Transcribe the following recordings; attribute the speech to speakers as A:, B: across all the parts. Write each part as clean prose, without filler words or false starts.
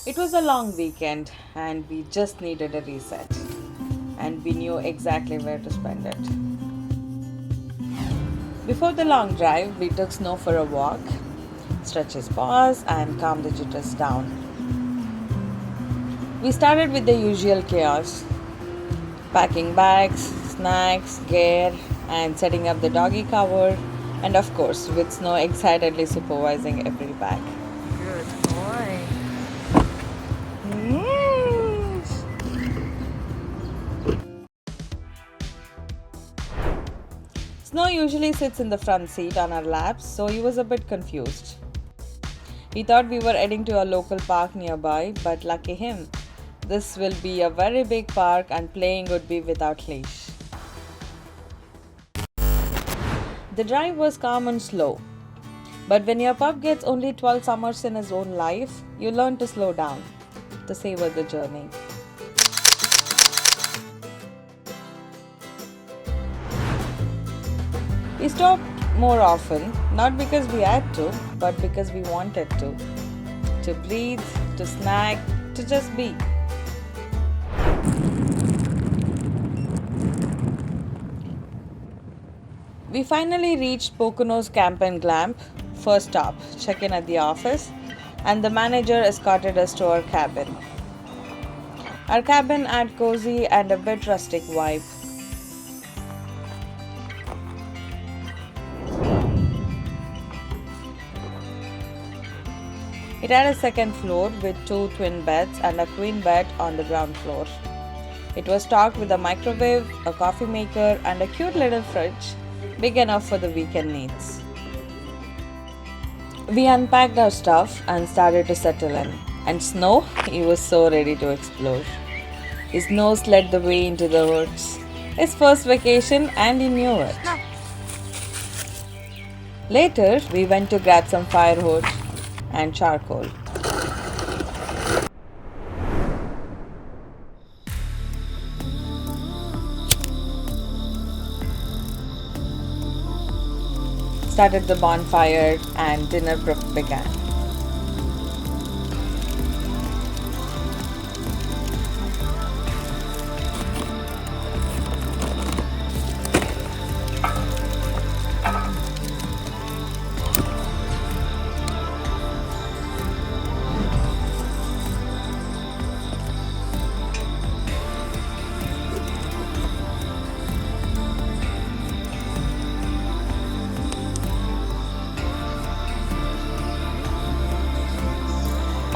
A: It was a long weekend and we just needed a reset. And we knew exactly where to spend it. Before the long drive, we took Snow for a walk, stretch his paws, and calm the jitters down. We started with the usual chaos, packing bags, snacks, gear, and setting up the doggy cover, and of course, with Snow excitedly supervising every bag.
B: Good boy.
A: Yes. Snow usually sits in the front seat on our laps, so he was a bit confused. He thought we were heading to a local park nearby, but lucky him, this will be a very big park and playing would be without leash. The drive was calm and slow, but when your pup gets only 12 summers in his own life, you learn to slow down, to savor the journey. We stopped more often, not because we had to, but because we wanted to. To breathe, to snack, to just be. We finally reached Poconos Camp Glamp. First stop, check in at the office, and the manager escorted us to our cabin. Our cabin had cozy and a bit rustic vibe. It had a second floor with two twin beds and a queen bed on the ground floor. It was stocked with a microwave, a coffee maker, and a cute little fridge, big enough for the weekend needs. We unpacked our stuff and started to settle in. And Snow, he was so ready to explore. His nose led the way into the woods. His first vacation, and he knew it. Later, we went to grab some firewood and charcoal. Started the bonfire, and dinner prep began.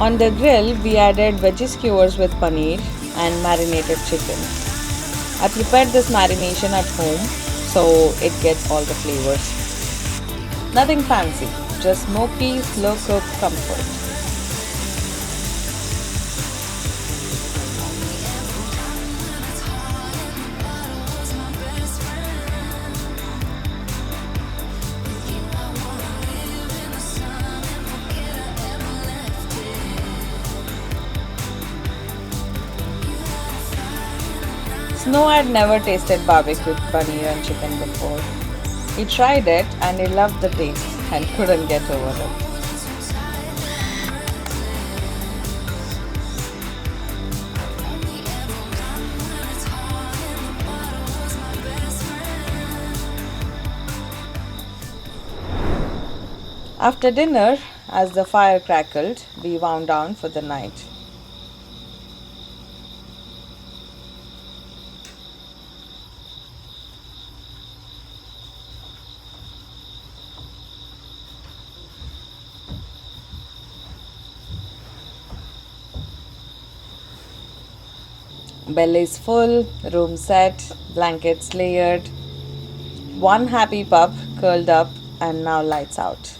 A: On the grill, we added veggie skewers with paneer and marinated chicken. I prepared this marination at home so it gets all the flavors. Nothing fancy, just smoky, slow cooked comfort. Snow had never tasted barbecued paneer and chicken before. He tried it and he loved the taste and couldn't get over it. After dinner, as the fire crackled, we wound down for the night. Bellies full, room set, blankets layered, one happy pup curled up, and now lights out.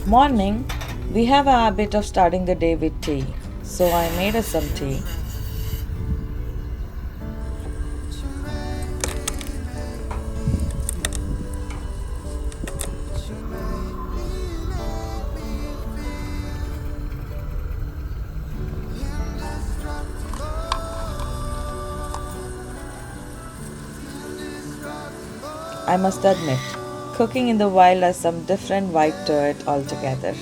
A: Morning, we have a habit of starting the day with tea. So I made us some tea. I must admit, cooking in the wild has some different vibe to it altogether.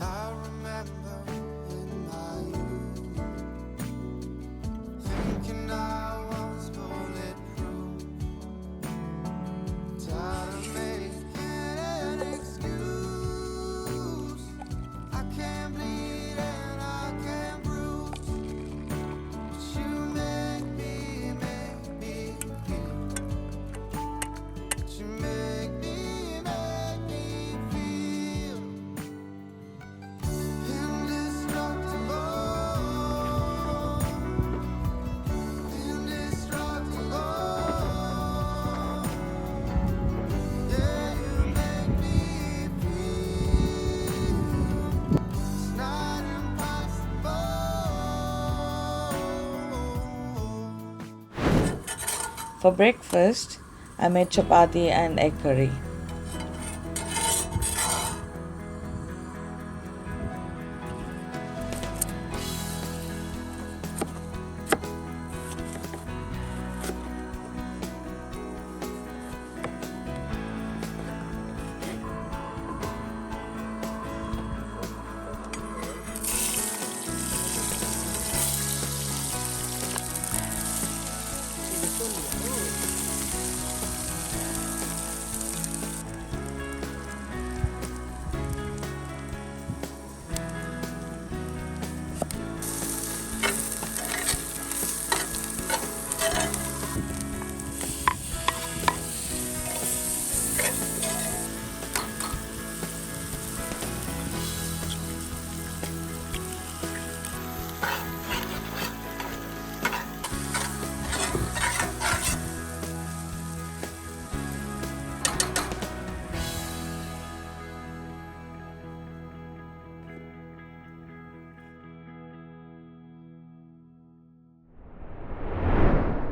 C: I remember in my youth thinking I was bulletproof, tired of making an excuse. I can't bleed and I can't bruise, but you make me feel. But you make me feel indestructible, indestructible. Yeah, you make me feel it's not impossible.
A: For breakfast, I made chapati and egg curry.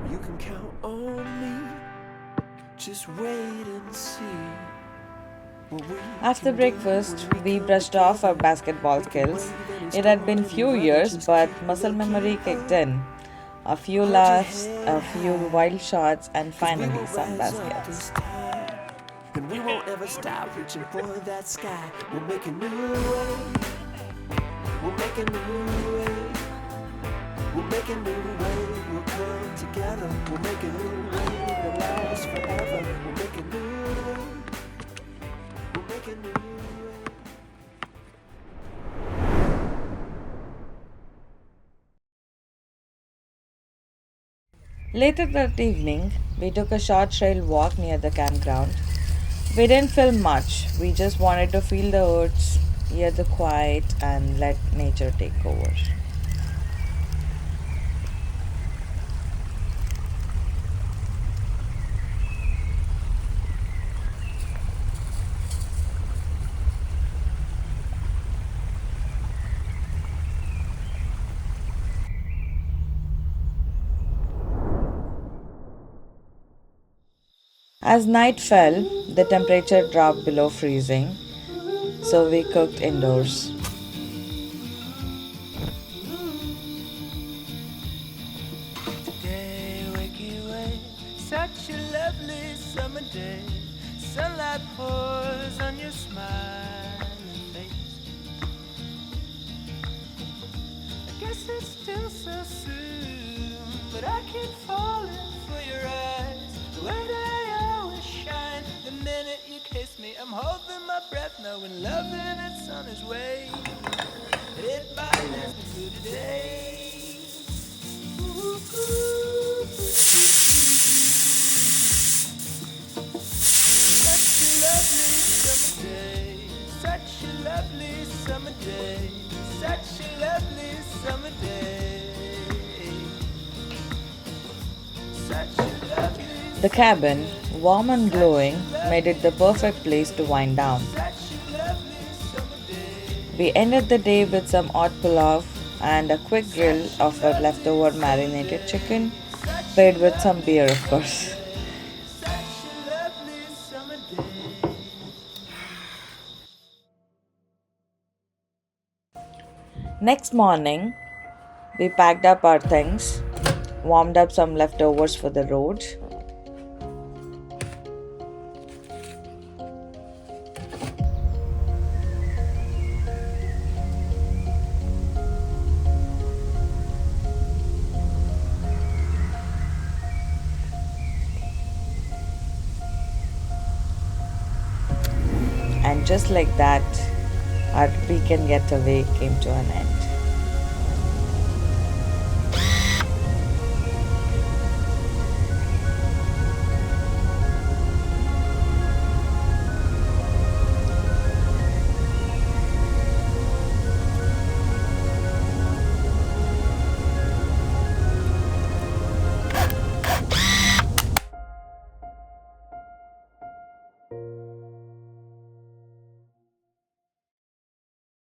C: You can count on me. Just wait and see what we
A: After
C: can do
A: breakfast,
C: when
A: we
C: come
A: brushed off our
C: together.
A: basketball
C: We can
A: skills.
C: wave and
A: It had been
C: start
A: few
C: and
A: years,
C: just
A: but
C: keep
A: muscle memory
C: looking
A: kicked
C: up.
A: in. A few
C: Hold your
A: laughs,
C: head
A: a few
C: high,
A: wild shots, and
C: 'cause we
A: finally
C: will
A: some
C: rise up
A: baskets.
C: this time. And we won't ever stop reaching for that sky. We'll make a new way. We'll make a new way. We'll make a new way. We'll come together. We'll make a new way that lasts forever. We'll make a new way. We'll make a new way.
A: Later that evening, we took a short trail walk near the campground. We didn't film much, we just wanted to feel the earths, hear the quiet, and let nature take over. As night fell, the temperature dropped below freezing, so we cooked indoors.
C: Day, wakey wake, such a lovely summer day. Sunlight pours on your smiling face. I guess it's still so soon, but I keep falling for your eyes. The way they always shine. The minute you kiss me, I'm holding my breath, knowing loving it's on its way. It binds me to today. Ooh, ooh. Such a lovely summer day. Such a lovely summer day. Such a lovely.
A: The cabin, warm and glowing, made it the perfect place to wind down. We ended the day with some hot pulao and a quick grill of our leftover marinated chicken, paired with some beer, of course. Next morning, we packed up our things, warmed up some leftovers for the road, and just like that, our weekend getaway came to an end.